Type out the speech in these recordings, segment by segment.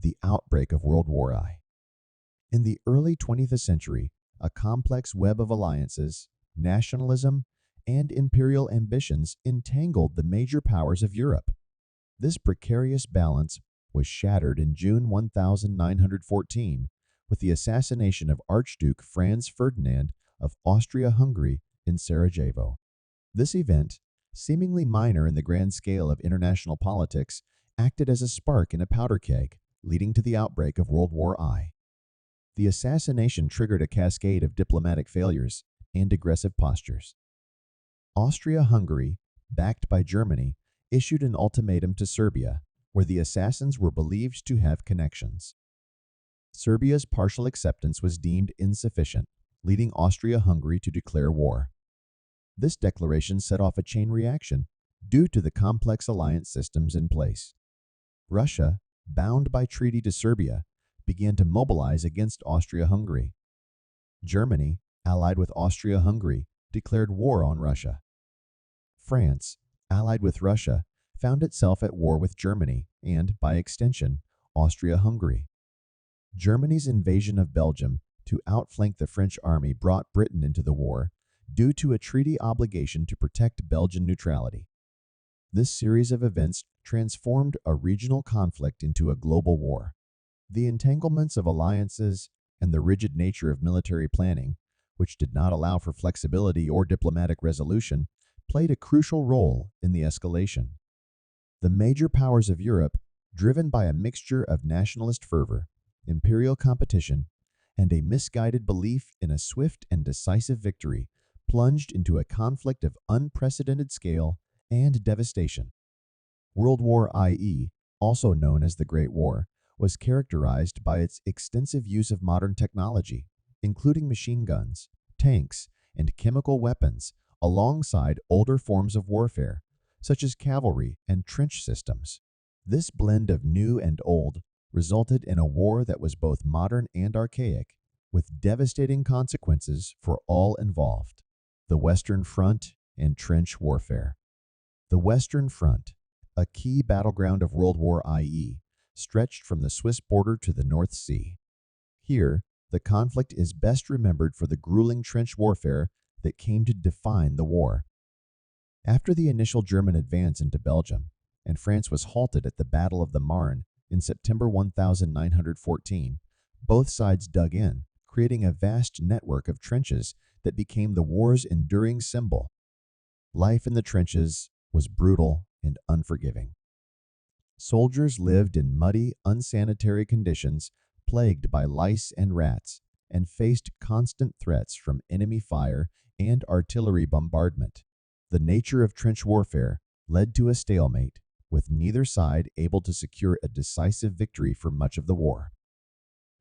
The outbreak of World War I. In the early 20th century, a complex web of alliances, nationalism, and imperial ambitions entangled the major powers of Europe. This precarious balance was shattered in June 1914 with the assassination of Archduke Franz Ferdinand of Austria-Hungary in Sarajevo. This event, seemingly minor in the grand scale of international politics, acted as a spark in a powder keg, leading to the outbreak of World War I. The assassination triggered a cascade of diplomatic failures and aggressive postures. Austria-Hungary, backed by Germany, issued an ultimatum to Serbia, where the assassins were believed to have connections. Serbia's partial acceptance was deemed insufficient, leading Austria-Hungary to declare war. This declaration set off a chain reaction due to the complex alliance systems in place. Russia, bound by treaty to Serbia, began to mobilize against Austria-Hungary. Germany, allied with Austria-Hungary, declared war on Russia. France, allied with Russia, found itself at war with Germany and, by extension, Austria-Hungary. Germany's invasion of Belgium to outflank the French army brought Britain into the war due to a treaty obligation to protect Belgian neutrality. This series of events transformed a regional conflict into a global war. The entanglements of alliances and the rigid nature of military planning, which did not allow for flexibility or diplomatic resolution, played a crucial role in the escalation. The major powers of Europe, driven by a mixture of nationalist fervor, imperial competition, and a misguided belief in a swift and decisive victory, plunged into a conflict of unprecedented scale and devastation. World War I, also known as the Great War, was characterized by its extensive use of modern technology, including machine guns, tanks, and chemical weapons, alongside older forms of warfare, such as cavalry and trench systems. This blend of new and old resulted in a war that was both modern and archaic, with devastating consequences for all involved. The Western Front and trench warfare. The Western Front, a key battleground of World War I, stretched from the Swiss border to the North Sea. Here, the conflict is best remembered for the grueling trench warfare that came to define the war. After the initial German advance into Belgium, and France was halted at the Battle of the Marne in September 1914, both sides dug in, creating a vast network of trenches that became the war's enduring symbol. Life in the trenches was brutal and unforgiving. Soldiers lived in muddy, unsanitary conditions, plagued by lice and rats, and faced constant threats from enemy fire and artillery bombardment. The nature of trench warfare led to a stalemate, with neither side able to secure a decisive victory for much of the war.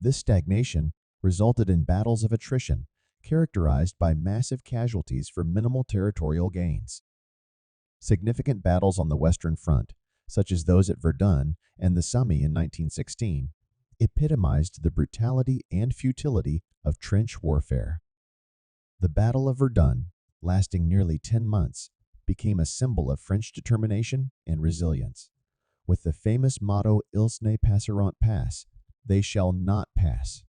This stagnation resulted in battles of attrition, characterized by massive casualties for minimal territorial gains. Significant battles on the Western Front, such as those at Verdun and the Somme in 1916, epitomized the brutality and futility of trench warfare. The Battle of Verdun, lasting nearly 10 months, became a symbol of French determination and resilience. With the famous motto "Ils ne passeront pas," they shall not pass.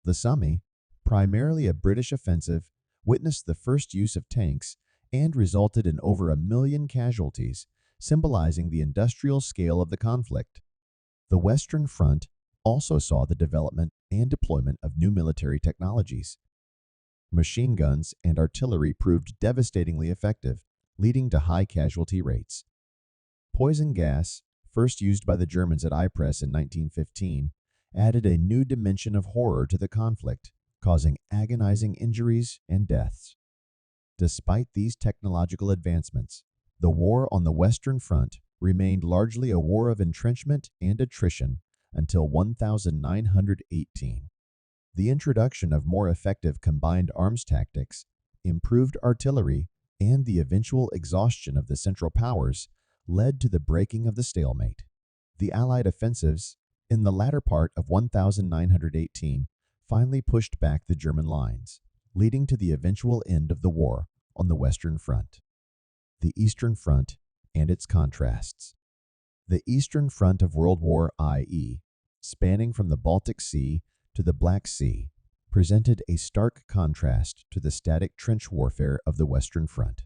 The Somme, primarily a British offensive, witnessed the first use of tanks and resulted in over 1 million casualties, symbolizing the industrial scale of the conflict. The Western Front also saw the development and deployment of new military technologies. Machine guns and artillery proved devastatingly effective, leading to high casualty rates. Poison gas, first used by the Germans at Ypres in 1915, added a new dimension of horror to the conflict, causing agonizing injuries and deaths. Despite these technological advancements, the war on the Western Front remained largely a war of entrenchment and attrition until 1918. The introduction of more effective combined arms tactics, improved artillery, and the eventual exhaustion of the Central Powers led to the breaking of the stalemate. The Allied offensives, in the latter part of 1918, finally pushed back the German lines, leading to the eventual end of the war on the Western Front. The Eastern Front and its contrasts. The Eastern Front of World War I spanning from the Baltic Sea to the Black Sea, presented a stark contrast to the static trench warfare of the Western Front.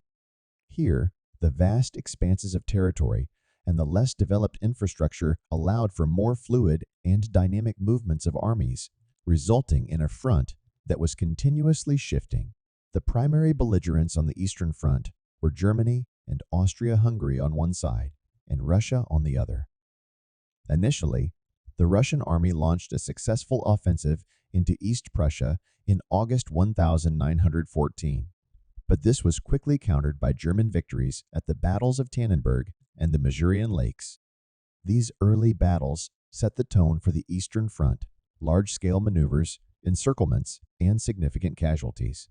Here, the vast expanses of territory and the less developed infrastructure allowed for more fluid and dynamic movements of armies, resulting in a front that was continuously shifting. The primary belligerents on the Eastern Front were Germany and Austria-Hungary on one side, and Russia on the other. Initially, the Russian army launched a successful offensive into East Prussia in August 1914, but this was quickly countered by German victories at the battles of Tannenberg and the Masurian Lakes. These early battles set the tone for the Eastern Front, large-scale maneuvers, encirclements, and significant casualties.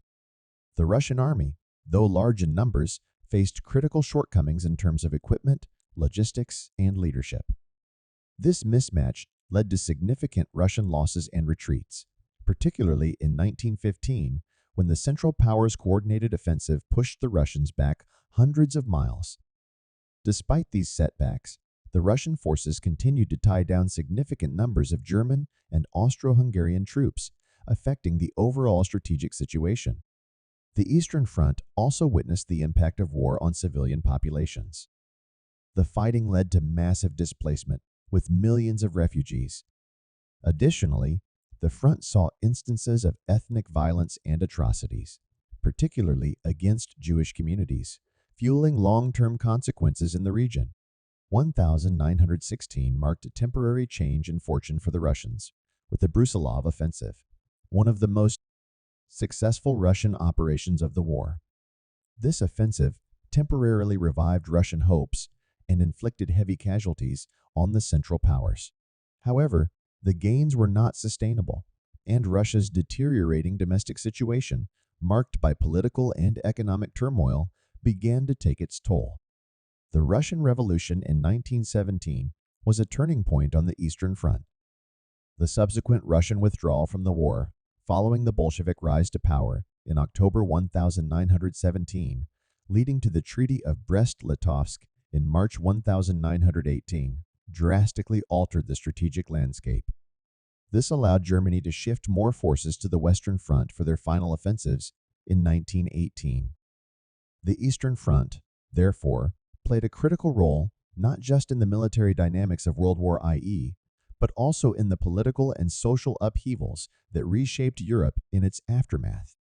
The Russian army, though large in numbers, faced critical shortcomings in terms of equipment, logistics, and leadership. This mismatch led to significant Russian losses and retreats, particularly in 1915, when the Central Powers' coordinated offensive pushed the Russians back hundreds of miles. Despite these setbacks, the Russian forces continued to tie down significant numbers of German and Austro-Hungarian troops, affecting the overall strategic situation. The Eastern Front also witnessed the impact of war on civilian populations. The fighting led to massive displacement, with millions of refugees. Additionally, the front saw instances of ethnic violence and atrocities, particularly against Jewish communities, fueling long-term consequences in the region. 1916 marked a temporary change in fortune for the Russians, with the Brusilov offensive, one of the most successful Russian operations of the war. This offensive temporarily revived Russian hopes and inflicted heavy casualties on the Central Powers. However, the gains were not sustainable, and Russia's deteriorating domestic situation, marked by political and economic turmoil, began to take its toll. The Russian Revolution in 1917 was a turning point on the Eastern Front. The subsequent Russian withdrawal from the war, following the Bolshevik rise to power in October 1917, leading to the Treaty of Brest-Litovsk in March 1918, drastically altered the strategic landscape. This allowed Germany to shift more forces to the Western Front for their final offensives in 1918. The Eastern Front, therefore, played a critical role not just in the military dynamics of World War I, but also in the political and social upheavals that reshaped Europe in its aftermath.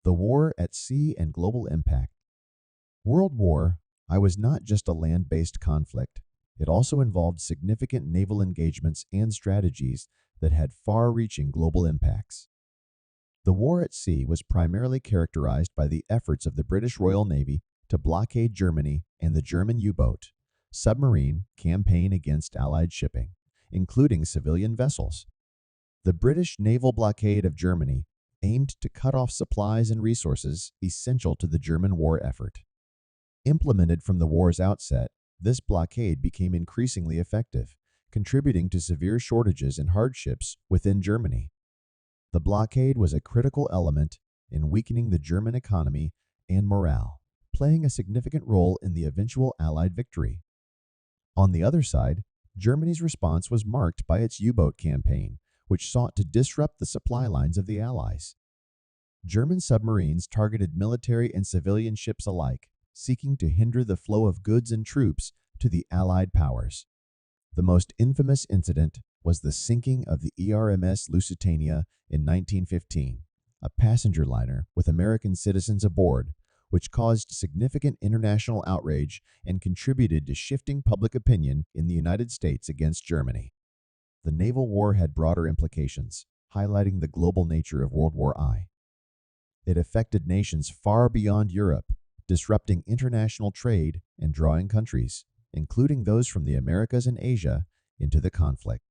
The war at sea and global impact. World War I was not just a land-based conflict. It also involved significant naval engagements and strategies that had far-reaching global impacts. The war at sea was primarily characterized by the efforts of the British Royal Navy to blockade Germany and the German U-boat submarine campaign against Allied shipping, including civilian vessels. The British naval blockade of Germany aimed to cut off supplies and resources essential to the German war effort. Implemented from the war's outset, this blockade became increasingly effective, contributing to severe shortages and hardships within Germany. The blockade was a critical element in weakening the German economy and morale, playing a significant role in the eventual Allied victory. On the other side, Germany's response was marked by its U-boat campaign, which sought to disrupt the supply lines of the Allies. German submarines targeted military and civilian ships alike, seeking to hinder the flow of goods and troops to the Allied powers. The most infamous incident was the sinking of the ERMS Lusitania in 1915, a passenger liner with American citizens aboard, which caused significant international outrage and contributed to shifting public opinion in the United States against Germany. The naval war had broader implications, highlighting the global nature of World War I. It affected nations far beyond Europe, disrupting international trade and drawing countries, including those from the Americas and Asia, into the conflict.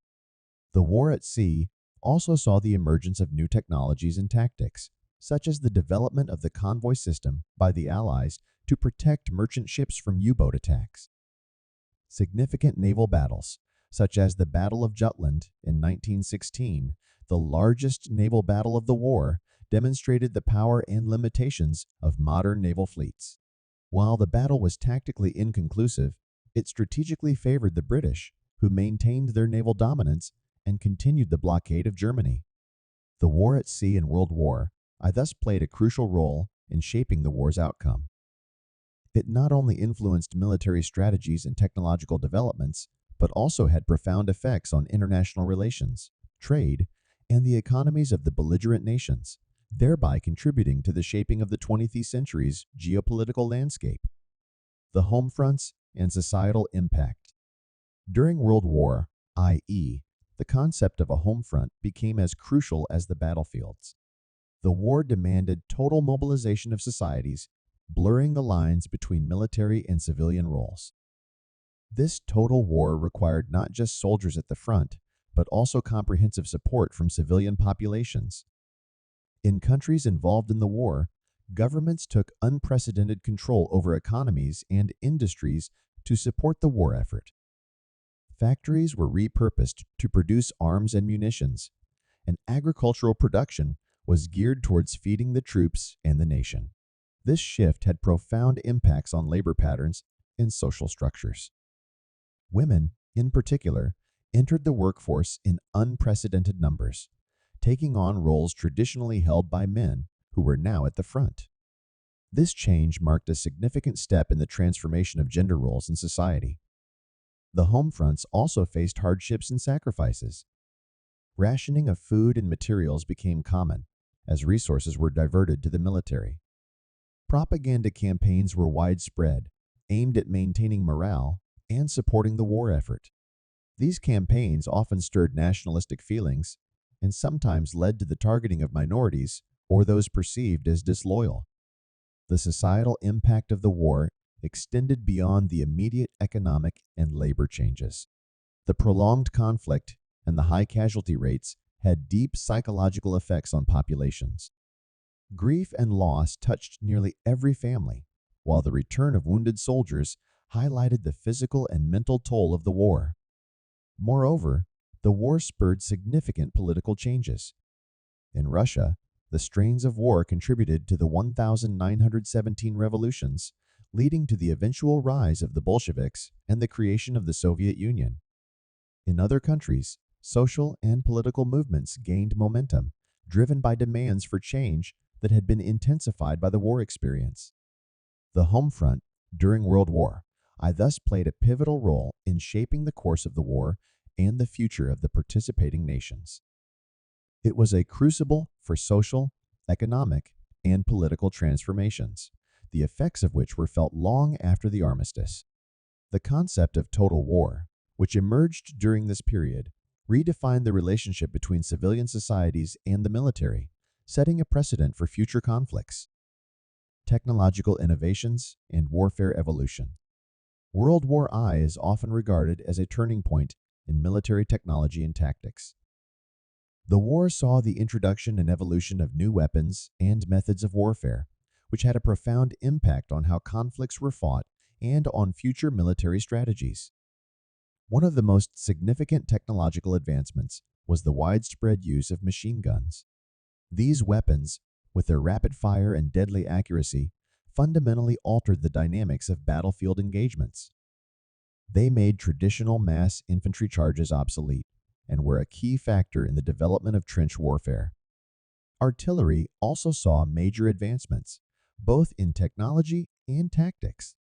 The war at sea also saw the emergence of new technologies and tactics, such as the development of the convoy system by the Allies to protect merchant ships from U-boat attacks. Significant naval battles, such as the Battle of Jutland in 1916, the largest naval battle of the war, demonstrated the power and limitations of modern naval fleets. While the battle was tactically inconclusive, it strategically favored the British, who maintained their naval dominance and continued the blockade of Germany. The war at sea and World War I thus played a crucial role in shaping the war's outcome. It not only influenced military strategies and technological developments, but also had profound effects on international relations, trade, and the economies of the belligerent nations, thereby contributing to the shaping of the 20th century's geopolitical landscape. The home fronts and societal impact. During World War, i.e., the concept of a home front became as crucial as the battlefields. The war demanded total mobilization of societies, blurring the lines between military and civilian roles. This total war required not just soldiers at the front, but also comprehensive support from civilian populations. In countries involved in the war, governments took unprecedented control over economies and industries to support the war effort. Factories were repurposed to produce arms and munitions, and agricultural production was geared towards feeding the troops and the nation. This shift had profound impacts on labor patterns and social structures. Women, in particular, entered the workforce in unprecedented numbers, taking on roles traditionally held by men who were now at the front. This change marked a significant step in the transformation of gender roles in society. The home fronts also faced hardships and sacrifices. Rationing of food and materials became common, as resources were diverted to the military. Propaganda campaigns were widespread, aimed at maintaining morale and supporting the war effort. These campaigns often stirred nationalistic feelings and sometimes led to the targeting of minorities or those perceived as disloyal. The societal impact of the war extended beyond the immediate economic and labor changes. The prolonged conflict and the high casualty rates had deep psychological effects on populations. Grief and loss touched nearly every family, while the return of wounded soldiers highlighted the physical and mental toll of the war. Moreover, the war spurred significant political changes. In Russia, the strains of war contributed to the 1917 revolutions, leading to the eventual rise of the Bolsheviks and the creation of the Soviet Union. In other countries, social and political movements gained momentum, driven by demands for change that had been intensified by the war experience. The home front during World War I thus played a pivotal role in shaping the course of the war and the future of the participating nations. It was a crucible for social, economic, and political transformations, the effects of which were felt long after the armistice. The concept of total war, which emerged during this period, redefined the relationship between civilian societies and the military, setting a precedent for future conflicts. Technological innovations and warfare evolution. World War I is often regarded as a turning point in military technology and tactics. The war saw the introduction and evolution of new weapons and methods of warfare, which had a profound impact on how conflicts were fought and on future military strategies. One of the most significant technological advancements was the widespread use of machine guns. These weapons, with their rapid fire and deadly accuracy, fundamentally altered the dynamics of battlefield engagements. They made traditional mass infantry charges obsolete and were a key factor in the development of trench warfare. Artillery also saw major advancements, both in technology and tactics.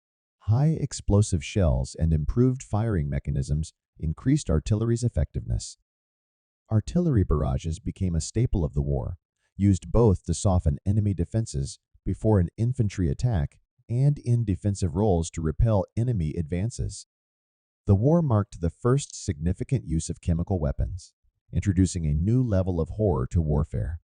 High explosive shells and improved firing mechanisms increased artillery's effectiveness. Artillery barrages became a staple of the war, used both to soften enemy defenses before an infantry attack and in defensive roles to repel enemy advances. The war marked the first significant use of chemical weapons, introducing a new level of horror to warfare.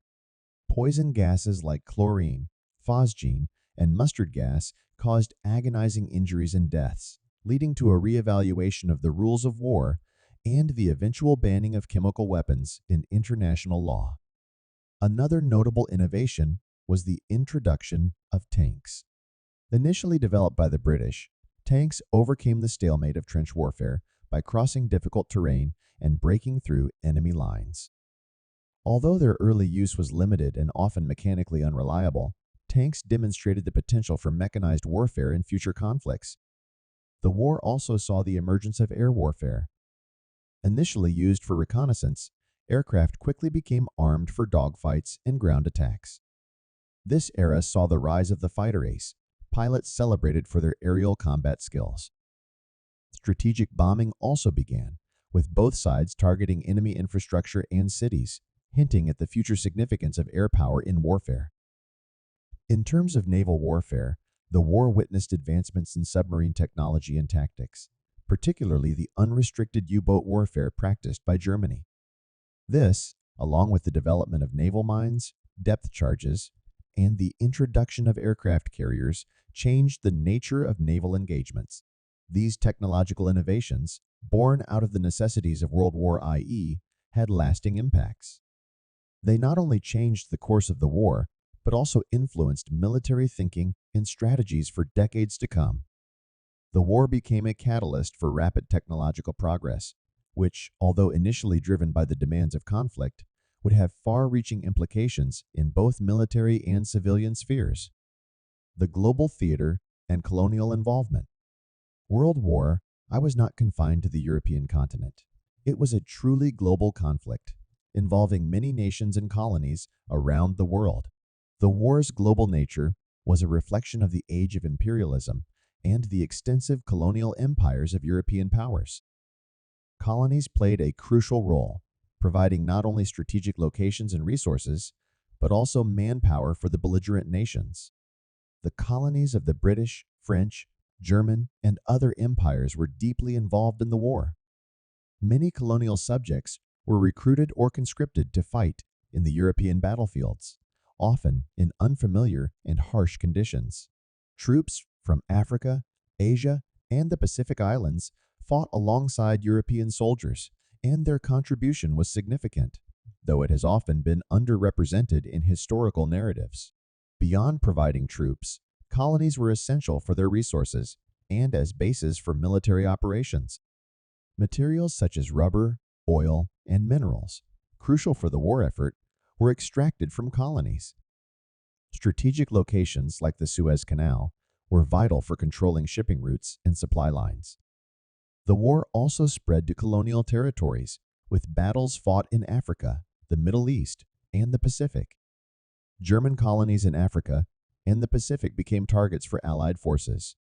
Poison gases like chlorine, phosgene, and mustard gas caused agonizing injuries and deaths, leading to a reevaluation of the rules of war and the eventual banning of chemical weapons in international law. Another notable innovation was the introduction of tanks. Initially developed by the British, tanks overcame the stalemate of trench warfare by crossing difficult terrain and breaking through enemy lines. Although their early use was limited and often mechanically unreliable, tanks demonstrated the potential for mechanized warfare in future conflicts. The war also saw the emergence of air warfare. Initially used for reconnaissance, aircraft quickly became armed for dogfights and ground attacks. This era saw the rise of the fighter ace, pilots celebrated for their aerial combat skills. Strategic bombing also began, with both sides targeting enemy infrastructure and cities, hinting at the future significance of air power in warfare. In terms of naval warfare, the war witnessed advancements in submarine technology and tactics, particularly the unrestricted U-boat warfare practiced by Germany. This, along with the development of naval mines, depth charges, and the introduction of aircraft carriers, changed the nature of naval engagements. These technological innovations, born out of the necessities of World War I, had lasting impacts. They not only changed the course of the war, but also influenced military thinking and strategies for decades to come. The war became a catalyst for rapid technological progress, which, although initially driven by the demands of conflict, would have far-reaching implications in both military and civilian spheres. The global theater and colonial involvement. World War I was not confined to the European continent. It was a truly global conflict, involving many nations and colonies around the world. The war's global nature was a reflection of the age of imperialism and the extensive colonial empires of European powers. Colonies played a crucial role, providing not only strategic locations and resources, but also manpower for the belligerent nations. The colonies of the British, French, German, and other empires were deeply involved in the war. Many colonial subjects were recruited or conscripted to fight in the European battlefields, often in unfamiliar and harsh conditions. Troops from Africa, Asia, and the Pacific Islands fought alongside European soldiers, and their contribution was significant, though it has often been underrepresented in historical narratives. Beyond providing troops, colonies were essential for their resources and as bases for military operations. Materials such as rubber, oil, and minerals, crucial for the war effort, were extracted from colonies. Strategic locations like the Suez Canal were vital for controlling shipping routes and supply lines. The war also spread to colonial territories, with battles fought in Africa, the Middle East, and the Pacific. German colonies in Africa and the Pacific became targets for Allied forces.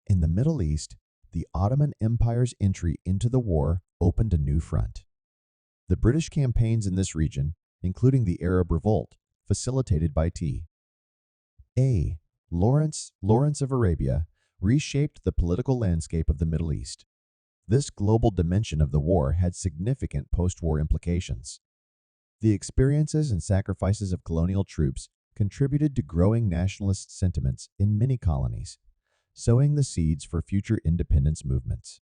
In the Middle East, the Ottoman Empire's entry into the war opened a new front. The British campaigns in this region, including the Arab Revolt, facilitated by Lawrence of Arabia, reshaped the political landscape of the Middle East. This global dimension of the war had significant post-war implications. The experiences and sacrifices of colonial troops contributed to growing nationalist sentiments in many colonies, sowing the seeds for future independence movements.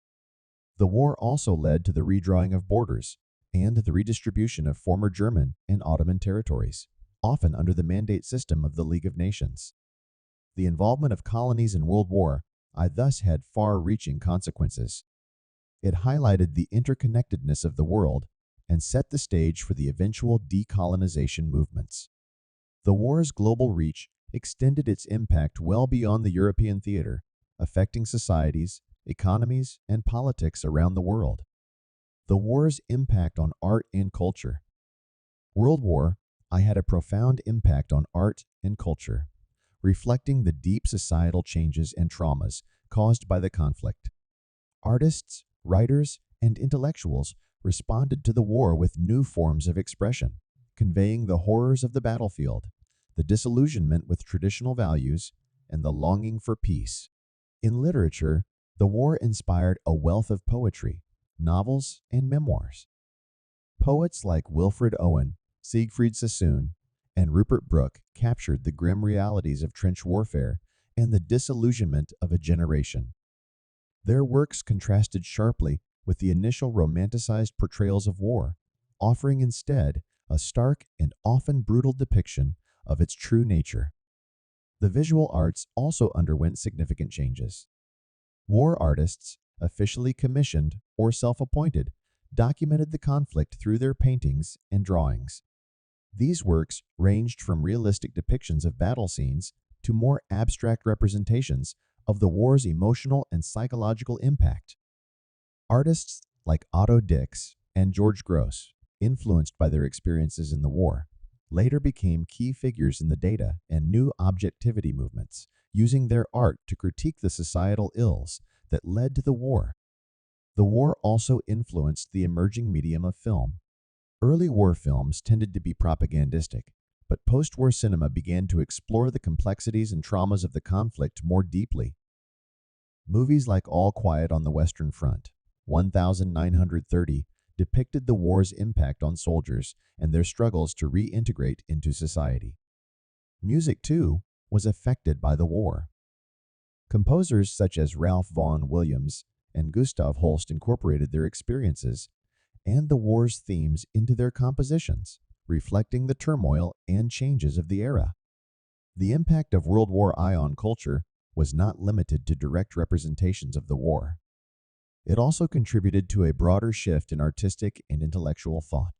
The war also led to the redrawing of borders and the redistribution of former German and Ottoman territories, often under the mandate system of the League of Nations. The involvement of colonies in World War I thus had far-reaching consequences. It highlighted the interconnectedness of the world and set the stage for the eventual decolonization movements. The war's global reach extended its impact well beyond the European theater, affecting societies, economies, and politics around the world. The war's impact on art and culture. World War I had a profound impact on art and culture, reflecting the deep societal changes and traumas caused by the conflict. Artists, writers, and intellectuals responded to the war with new forms of expression, conveying the horrors of the battlefield, the disillusionment with traditional values, and the longing for peace. In literature, the war inspired a wealth of poetry, novels, and memoirs. Poets like Wilfred Owen, Siegfried Sassoon, and Rupert Brooke captured the grim realities of trench warfare and the disillusionment of a generation. Their works contrasted sharply with the initial romanticized portrayals of war, offering instead a stark and often brutal depiction of its true nature. The visual arts also underwent significant changes. War artists, officially commissioned or self-appointed, documented the conflict through their paintings and drawings. These works ranged from realistic depictions of battle scenes to more abstract representations of the war's emotional and psychological impact. Artists like Otto Dix and George Gross, influenced by their experiences in the war, later became key figures in the data and new objectivity movements, using their art to critique the societal ills that led to the war. The war also influenced the emerging medium of film. Early war films tended to be propagandistic, but post-war cinema began to explore the complexities and traumas of the conflict more deeply. Movies like All Quiet on the Western Front, 1930, depicted the war's impact on soldiers and their struggles to reintegrate into society. Music, too, was affected by the war. Composers such as Ralph Vaughan Williams and Gustav Holst incorporated their experiences and the war's themes into their compositions, reflecting the turmoil and changes of the era. The impact of World War I on culture was not limited to direct representations of the war. It also contributed to a broader shift in artistic and intellectual thought.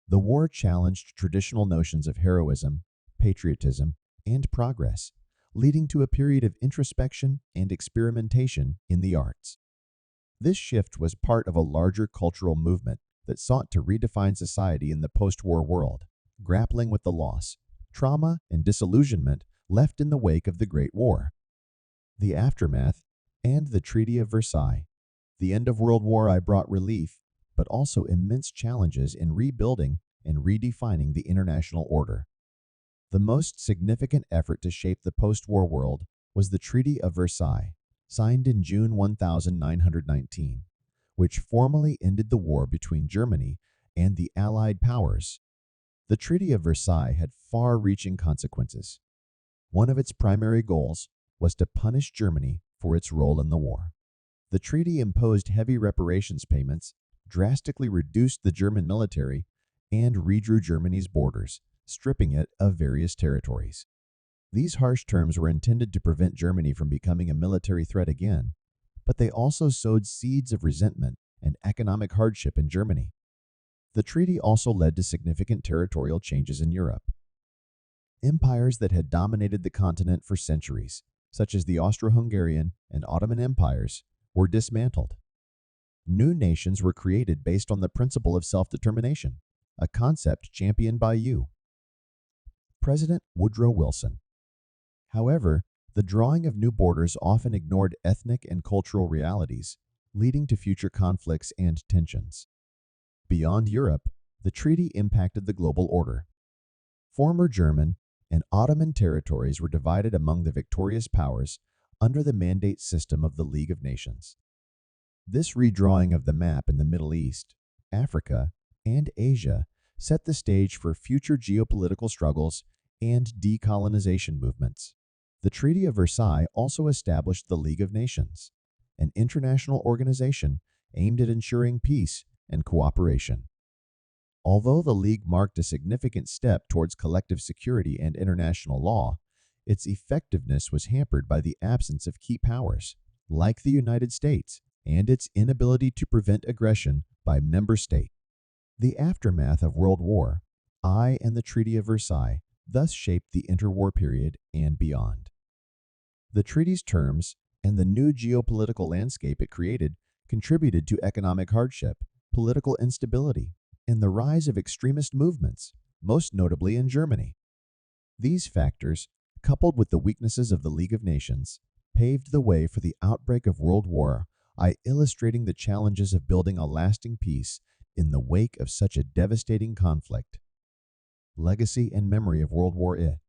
The war challenged traditional notions of heroism, patriotism, and progress, leading to a period of introspection and experimentation in the arts. This shift was part of a larger cultural movement that sought to redefine society in the post-war world, grappling with the loss, trauma, and disillusionment left in the wake of the Great War. The aftermath and the Treaty of Versailles. The end of World War I brought relief, but also immense challenges in rebuilding and redefining the international order. The most significant effort to shape the post-war world was the Treaty of Versailles, signed in June 1919, which formally ended the war between Germany and the Allied powers. The Treaty of Versailles had far-reaching consequences. One of its primary goals was to punish Germany for its role in the war. The treaty imposed heavy reparations payments, drastically reduced the German military, and redrew Germany's borders, stripping it of various territories. These harsh terms were intended to prevent Germany from becoming a military threat again, but they also sowed seeds of resentment and economic hardship in Germany. The treaty also led to significant territorial changes in Europe. Empires that had dominated the continent for centuries, such as the Austro-Hungarian and Ottoman empires, were dismantled. New nations were created based on the principle of self-determination, a concept championed by President Woodrow Wilson. However, the drawing of new borders often ignored ethnic and cultural realities, leading to future conflicts and tensions. Beyond Europe, the treaty impacted the global order. Former German and Ottoman territories were divided among the victorious powers under the mandate system of the League of Nations. This redrawing of the map in the Middle East, Africa, and Asia set the stage for future geopolitical struggles and decolonization movements. The Treaty of Versailles also established the League of Nations, an international organization aimed at ensuring peace and cooperation. Although the League marked a significant step towards collective security and international law, its effectiveness was hampered by the absence of key powers, like the United States, and its inability to prevent aggression by member states. The aftermath of World War I and the Treaty of Versailles thus shaped the interwar period and beyond. The treaty's terms and the new geopolitical landscape it created contributed to economic hardship, political instability, and the rise of extremist movements, most notably in Germany. These factors, coupled with the weaknesses of the League of Nations, paved the way for the outbreak of World War I, illustrating the challenges of building a lasting peace in the wake of such a devastating conflict. Legacy and memory of World War I.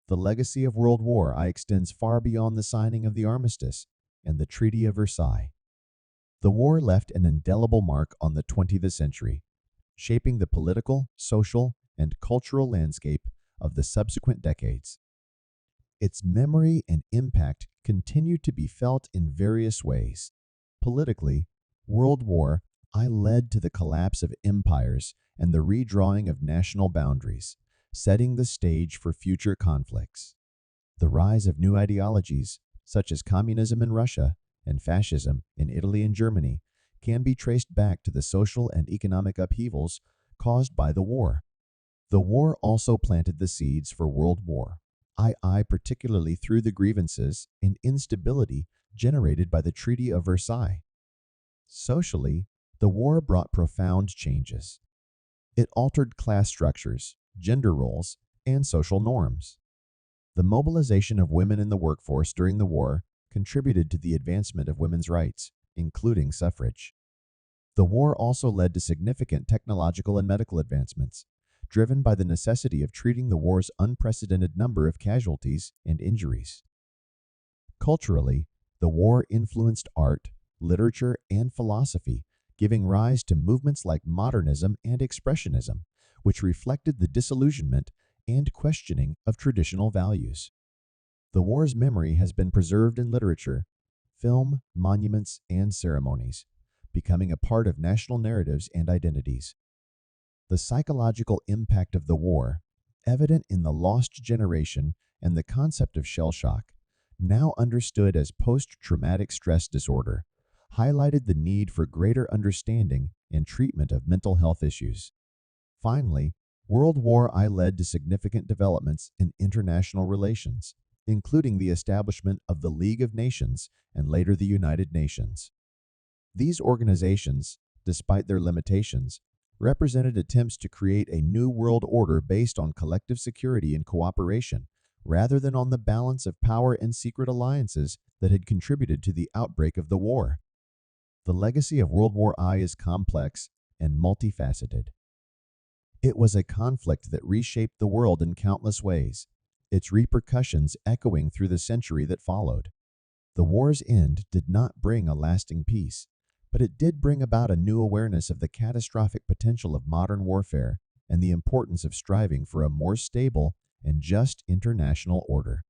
The legacy of World War I extends far beyond the signing of the armistice and the Treaty of Versailles. The war left an indelible mark on the 20th century, shaping the political, social, and cultural landscape of the subsequent decades. Its memory and impact continue to be felt in various ways. Politically, World War I led to the collapse of empires and the redrawing of national boundaries, setting the stage for future conflicts. The rise of new ideologies, such as communism in Russia and fascism in Italy and Germany, can be traced back to the social and economic upheavals caused by the war. The war also planted the seeds for World War I, particularly through the grievances and instability generated by the Treaty of Versailles. Socially, the war brought profound changes. It altered class structures, gender roles, and social norms. The mobilization of women in the workforce during the war contributed to the advancement of women's rights, including suffrage. The war also led to significant technological and medical advancements, driven by the necessity of treating the war's unprecedented number of casualties and injuries. Culturally, the war influenced art, literature, and philosophy, giving rise to movements like modernism and expressionism, which reflected the disillusionment and questioning of traditional values. The war's memory has been preserved in literature, film, monuments, and ceremonies, becoming a part of national narratives and identities. The psychological impact of the war, evident in the lost generation and the concept of shell shock, now understood as post-traumatic stress disorder, highlighted the need for greater understanding and treatment of mental health issues. Finally, World War I led to significant developments in international relations, including the establishment of the League of Nations and later the United Nations. These organizations, despite their limitations, represented attempts to create a new world order based on collective security and cooperation, rather than on the balance of power and secret alliances that had contributed to the outbreak of the war. The legacy of World War I is complex and multifaceted. It was a conflict that reshaped the world in countless ways, its repercussions echoing through the century that followed. The war's end did not bring a lasting peace, but it did bring about a new awareness of the catastrophic potential of modern warfare and the importance of striving for a more stable and just international order.